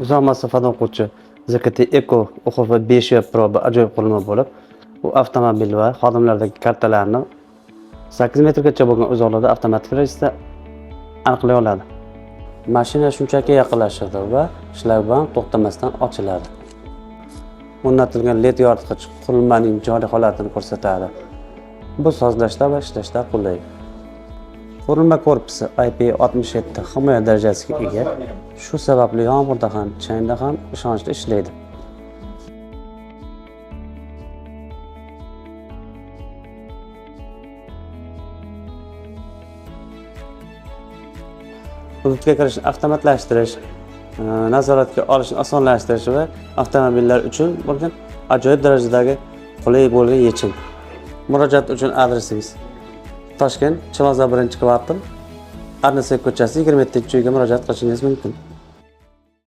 uzoq masofadan o'quvchi ZKT Eco UHF 5 Pro bir ajoyib qurilma bo'lib, u avtomobil va xodimlardagi kartalarni 8 metrgacha bo'lgan uzoqlarda avtomatik ravishda aniqlay oladi. Mashina shunchaki yaqinlashadi va shlagbaum to'xtamasdan ochiladi. O'rnatilgan LED yoritgich qurilmaning joriy holatini ko'rsatadi. Bu sozlashda va ishlashda qulaydi. Qurilma korpusi IP67 himoya darajasiga ega. Shu sababli yomg'irda ham, changda ham ishonchli ishlaydi. Hududga kirishni avtomatlashtirish, nazoratga olishni osonlashtirish va avtomobillar uchun bo'lgan ajoyib darajadagi qulay bo'lgan yechim. Murojaat uchun adresingiz: Toshkent, Chilonzor 1-kvartal, Arnasoy ko'chasi 27-uyga murojaat qilishingiz mumkin.